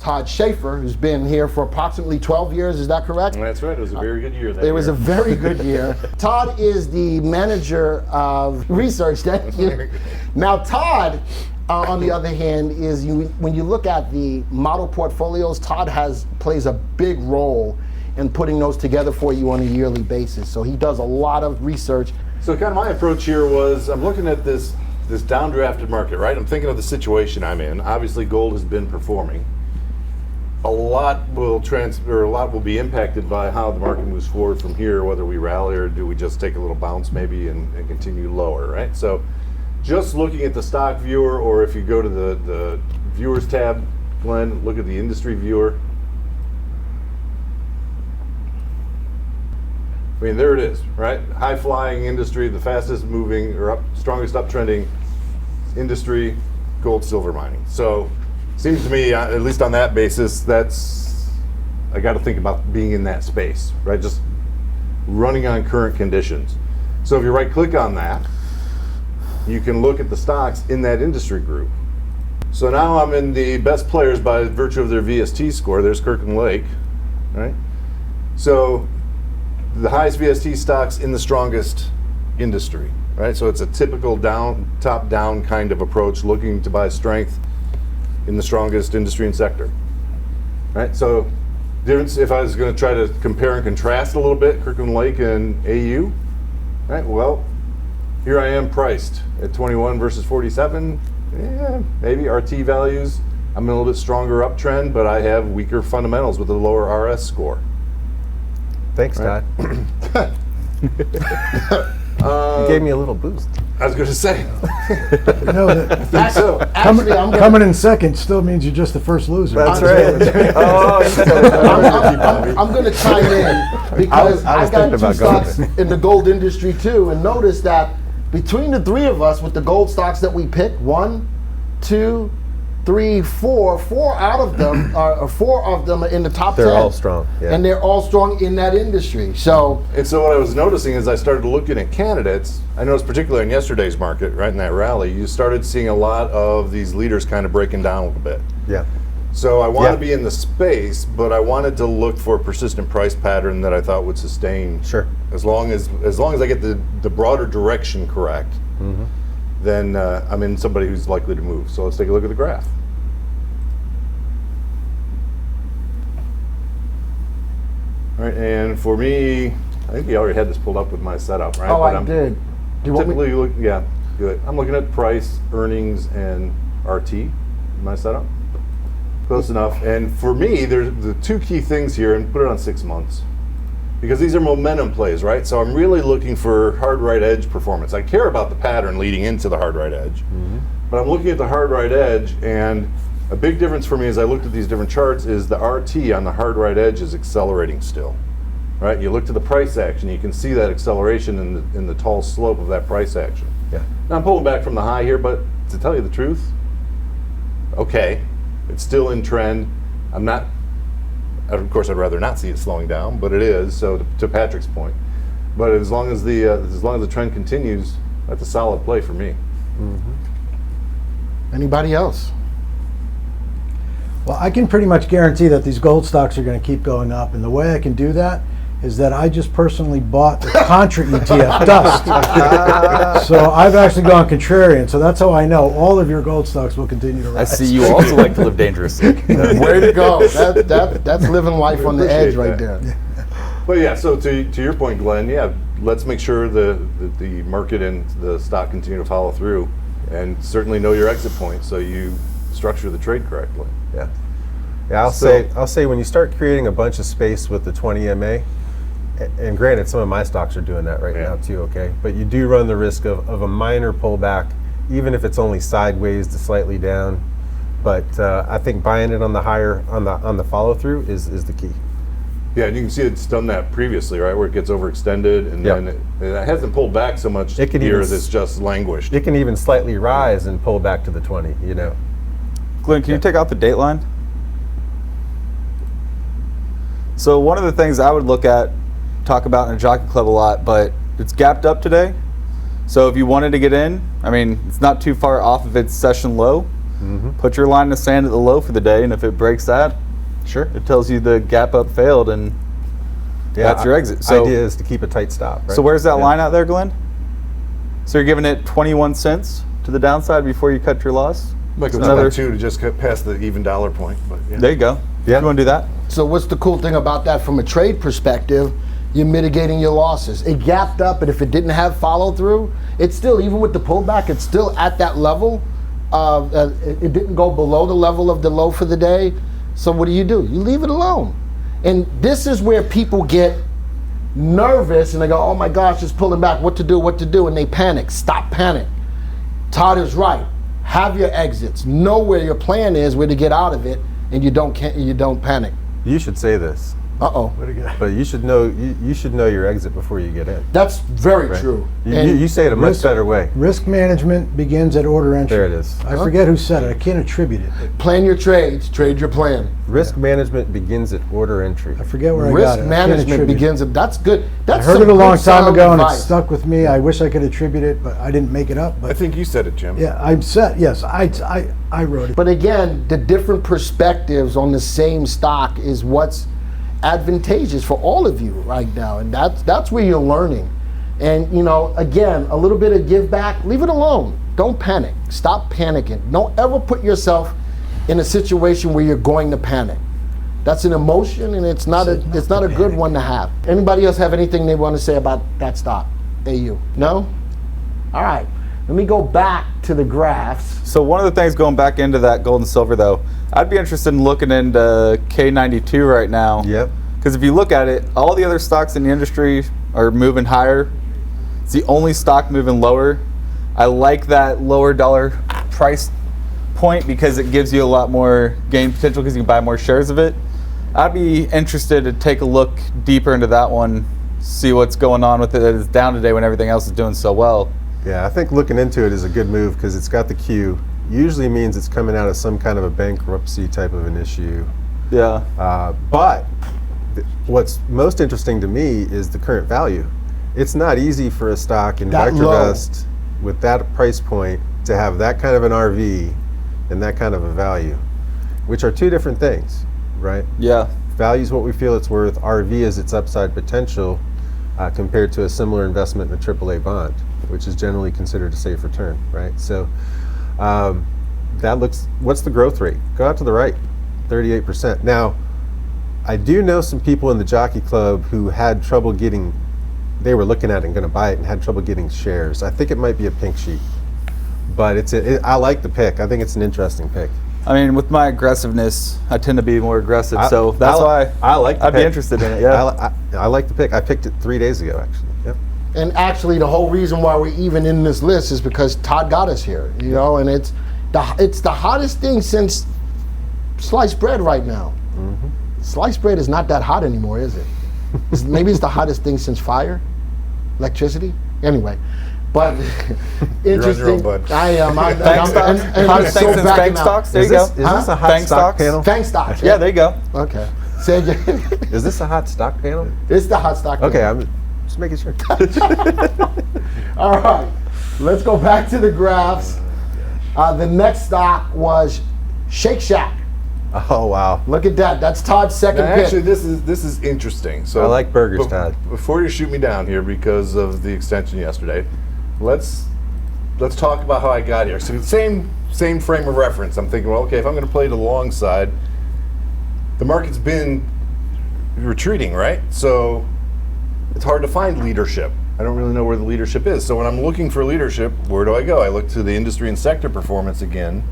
Todd Schaefer, who's been here for approximately 12 years. Is that correct? That's right. It was a very good year that year. It was a very good year. Todd is the manager of research. Thank you. Now, Todd, on the other hand, is when you look at the model portfolios, Todd plays a big role in putting those together for you on a yearly basis. So he does a lot of research. So kind of my approach here was, I'm looking at this downdrafted market, right? I'm thinking of the situation I'm in. Obviously, gold has been performing. A lot will be impacted by how the market moves forward from here, whether we rally or do we just take a little bounce maybe and continue lower, right? So just looking at the stock viewer, or if you go to the viewers tab, Glenn, look at the industry viewer. I mean, there it is, right? High flying industry, the fastest moving or strongest uptrending industry, gold, silver mining. So seems to me, at least on that basis, I got to think about being in that space, right? Just running on current conditions. So if you right click on that, you can look at the stocks in that industry group. So now I'm in the best players by virtue of their VST score. There's Kirkland Lake, right? So the highest VST stocks in the strongest industry, right? So it's a typical top-down kind of approach, looking to buy strength in the strongest industry and sector, right? So difference, if I was going to try to compare and contrast a little bit, Kirkland Lake and AU, right? Well, here I am priced at 21 versus 47. Yeah, maybe RT values, I'm in a little bit stronger uptrend, but I have weaker fundamentals with a lower RS score. Thanks, right? Todd. You gave me a little boost. I was going to say. Coming in second still means you're just the first loser. That's right. I'm going to chime in because I got two stocks in the gold industry too, and notice that between the three of us with the gold stocks that we picked, 1, 2, 3, 4, four of them are in the top 10. They're all strong, yeah. And they're all strong in that industry. So what I was noticing as I started looking at candidates, I noticed particularly in yesterday's market, right in that rally, you started seeing a lot of these leaders kind of breaking down a little bit. Yeah. So I want to be in the space, but I wanted to look for a persistent price pattern that I thought would sustain. Sure. As long as I get the broader direction correct, then I'm in somebody who's likely to move. So let's take a look at the graph. All right, and for me, I think we already had this pulled up with my setup, right? Oh, I did. Do you want me? Yeah, good. I'm looking at price, earnings, and RT in my setup. Close enough. And for me, there's the two key things here, and put it on 6 months. Because these are momentum plays, right? So I'm really looking for hard right edge performance. I care about the pattern leading into the hard right edge. But I'm looking at the hard right edge, and a big difference for me as I looked at these different charts is the RT on the hard right edge is accelerating still, right? You look to the price action, you can see that acceleration in the tall slope of that price action. Yeah. Now I'm pulling back from the high here, but to tell you the truth, okay, it's still in trend. I'm not, of course I'd rather not see it slowing down, but it is, so to Patrick's point. But as long as the trend continues, that's a solid play for me. Anybody else? Well, I can pretty much guarantee that these gold stocks are going to keep going up, and the way I can do that is that I just personally bought the Contra ETF Dust. So I've actually gone contrarian, so that's how I know all of your gold stocks will continue to rise. I see you also like to live dangerously. Way to go. That's living life on the edge right there. But yeah, so to your point, Glenn, yeah, let's make sure the market and the stock continue to follow through, and certainly know your exit point so you structure the trade correctly. Yeah. Yeah, I'll say when you start creating a bunch of space with the 20 MA, and granted some of my stocks are doing that right now too, okay? But you do run the risk of a minor pullback, even if it's only sideways to slightly down. But I think buying it on the higher on the follow through is the key. Yeah, and you can see it's done that previously, right? Where it gets overextended and then it hasn't pulled back so much here as it's just languished. It can even slightly rise and pull back to the 20, you know. Glenn, can you take out the date line? So one of the things I would talk about in a jockey club a lot, but it's gapped up today. So if you wanted to get in, I mean, it's not too far off of its session low. put your line in the sand at the low for the day, and if it breaks that, Sure. it tells you the gap up failed, and that's your exit. So idea is to keep a tight stop. Right? So where's that Yeah. line out there, Glenn? So you're giving it 21 cents to the downside before you cut your loss? Like Another- another 2 to just get past the even dollar point. But yeah. There you go. Yeah. You want to do that? So what's the cool thing about that from a trade perspective? You're mitigating your losses. It gapped up, and if it didn't have follow through, it's still, even with the pullback, it's still at that level. It didn't go below the level of the low for the day. So what do? You leave it alone. And this is where people get nervous and they go, oh my gosh, it's pulling back, what to do, and they panic. Stop panic. Todd is right. Have your exits. Know where your plan is, where to get out of it, and you don't panic. You should say this, Uh-oh. but you should know your exit before you get in. That's very Right? true. You say it a much better way. Risk management begins at order entry. There it is. I forget who said it. I can't attribute it. Plan your trades, trade your plan. Risk management begins at order entry. I forget where I got Risk it. I can't management attribute it. begins at, that's good. I That's heard some it a long good, time sound ago, and it advice. stuck with me. I wish I could attribute it, but I didn't make it up. I But think you said it, Jim. yeah, I'm set. Yes, I wrote it. But again, the different perspectives on the same stock is what's advantageous for all of you right now, and that's where you're learning. And again, a little bit of give back, leave it alone. Don't panic. Stop panicking. Don't ever put yourself in a situation where you're going to panic. That's an emotion, and it's not a good one to have. Anybody else have anything they want to say about that stock? AU? No? All right. Let me go back to the graphs. So one of the things going back into that gold and silver, though, I'd be interested in looking into K92 right now. Yep. Because if you look at it, all the other stocks in the industry are moving higher. It's the only stock moving lower. I like that lower dollar price point because it gives you a lot more gain potential because you can buy more shares of it. I'd be interested to take a look deeper into that one, see what's going on with it. It's down today when everything else is doing so well. Yeah, I think looking into it is a good move because it's got the Q. Usually means it's coming out of some kind of a bankruptcy type of an issue. Yeah. But what's most interesting to me is the current value. It's not easy for a stock in That low. VectorVest with that price point to have that kind of an RV and that kind of a value, which are two different things, right? Yeah. Value is what we feel it's worth. RV is its upside potential compared to a similar investment in a AAA bond, which is generally considered a safe return, right? So what's the growth rate? Go out to the right, 38%. Now, I do know some people in the Jockey Club who had trouble getting, they were looking at it and going to buy it and had trouble getting shares. I think it might be a pink sheet, but I like the pick. I think it's an interesting pick. I mean, with my aggressiveness, I tend to be more aggressive, so that's why I like the I'd be pick. interested in it. Yeah. I like the pick. I picked it 3 days ago, actually. Yep. And actually, the whole reason why we're even in this list is because Todd got us here, and it's the hottest thing since sliced bread right now. Mm-hmm. Sliced bread is not that hot anymore, is it? Maybe it's the hottest thing since fire, electricity. Anyway, but interesting. You're on your own, bud. I am. Bank stocks. and Hottest I'm thing so since backing bank out. stocks. There Is you this, go. is this a hot Bank stock stocks? panel? Bank stocks. Yeah, there you go. Okay. Say again. Is this a hot stock panel? It's the hot stock. Okay, panel. I'm just making sure. All right, let's go back to the graphs. The next stock was Shake Shack. Oh, wow. Look at that. That's Todd's second Now, pick. actually, this is interesting. So I like burgers, Todd. Before you shoot me down here because of the extension yesterday, let's talk about how I got here. So same frame of reference. I'm thinking, well, okay, if I'm going to play the long side, the market's been retreating, right? So it's hard to find leadership. I don't really know where the leadership is. So when I'm looking for leadership, where do I go? I look to the industry and sector performance again.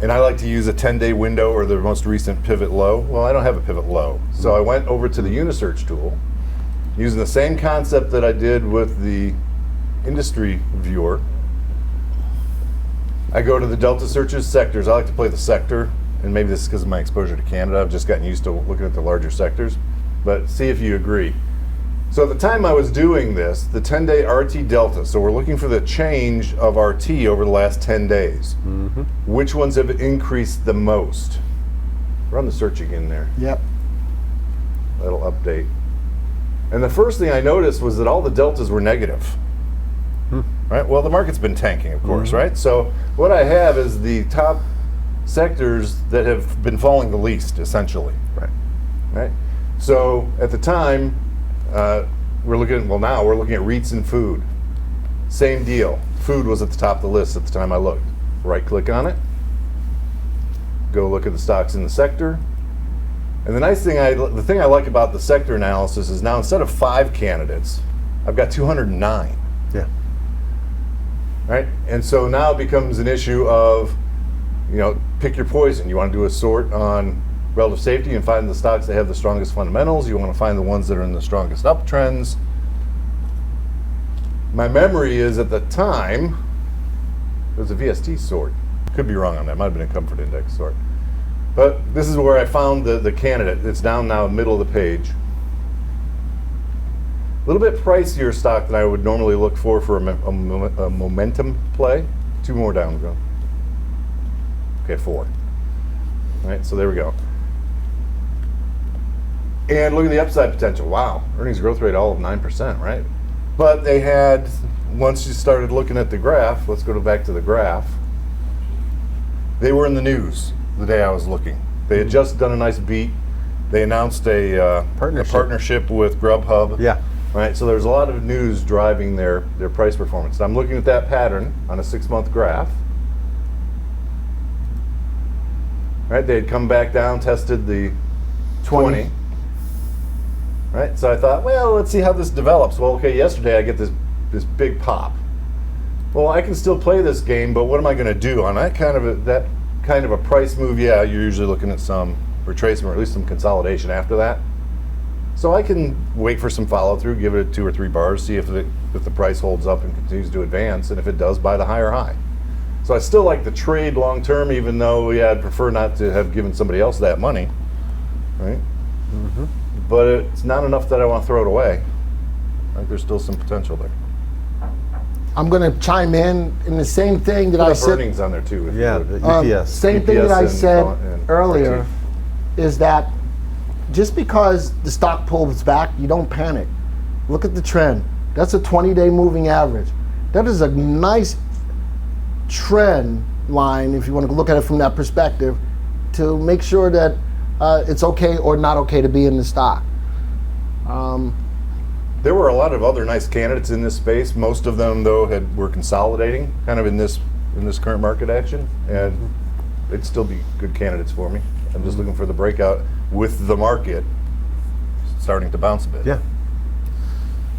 And I like to use a 10-day window or the most recent pivot low. Well, I don't have a pivot low. So I went over to the Unisearch tool, using the same concept that I did with the industry viewer. I go to the Delta Searches sectors. I like to play the sector, and maybe this is because of my exposure to Canada. I've just gotten used to looking at the larger sectors. But see if you agree. So at the time I was doing this, the 10-day RT Delta, so we're looking for the change of RT over the last 10 days. Mm-hmm. Which ones have increased the most? Run the search again there. Yep. That'll update. And the first thing I noticed was that all the deltas were negative. Right? Well, the market's been tanking, of course, right? So what I have is the top sectors that have been falling the least, essentially. Right. So at the time, we're looking at REITs and food. Same deal. Food was at the top of the list at the time I looked. Right click on it. Go look at the stocks in the sector. And the thing I like about the sector analysis is now instead of 5 candidates, I've got 209. Yeah. Right? And so now it becomes an issue of, pick your poison. You want to do a sort on relative safety and find the stocks that have the strongest fundamentals. You want to find the ones that are in the strongest uptrends. My memory is at the time, it was a VST sort. Could be wrong on that. It might have been a comfort index sort. But this is where I found the candidate. It's down now, middle of the page. A little bit pricier stock than I would normally look for a momentum play. 2 more down, go. Okay, 4. All right, so there we go. And look at the upside potential. Wow, earnings growth rate all of 9%, right? But they had, once you started looking at the graph, let's go back to the graph, they were in the news the day I was looking. They had just done a nice beat. They announced a partnership with Grubhub. Yeah. Right, so there's a lot of news driving their price performance. I'm looking at that pattern on a 6-month graph. Right, they had come back down, tested the 20. Right, so I thought, well, let's see how this develops. Well, okay, yesterday I get this big pop. Well, I can still play this game, but what am I going to do on that kind of a price move? Yeah, you're usually looking at some retracement or at least some consolidation after that. So I can wait for some follow through, give it 2 or 3 bars, see if the price holds up and continues to advance, and if it does, buy the higher high. So I still like the trade long term, even though I'd prefer not to have given somebody else that money, right? Mm-hmm. But it's not enough that I want to throw it away. I think there's still some potential there. I'm going to chime in the same thing that I said. Earnings on there too. Yeah, the EPS. Same thing that I said earlier is that just because the stock pulls back, you don't panic. Look at the trend. That's a 20-day moving average. That is a nice trend line, if you want to look at it from that perspective, to make sure that it's okay or not okay to be in the stock. There were a lot of other nice candidates in this space. Most of them, though, were consolidating, kind of in this current market action, and they'd still be good candidates for me. I'm just looking for the breakout with the market starting to bounce a bit. Yeah.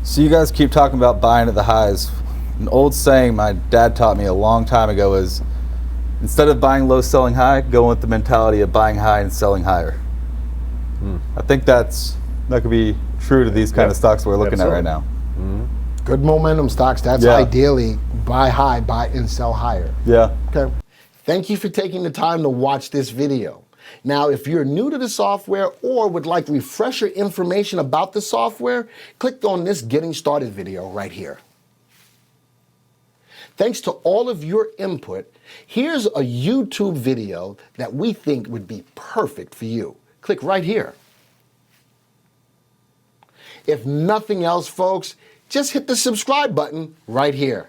So you guys keep talking about buying at the highs. An old saying my dad taught me a long time ago is, instead of buying low, selling high, go with the mentality of buying high and selling higher. I think that could be true to these kind of stocks we're looking at right now. Good momentum stocks, that's ideally buy high, buy and sell higher. Yeah. Okay. Thank you for taking the time to watch this video. Now, if you're new to the software or would like refresher information about the software, click on this Getting Started video right here. Thanks to all of your input, here's a YouTube video that we think would be perfect for you. Click right here. If nothing else, folks, just hit the subscribe button right here.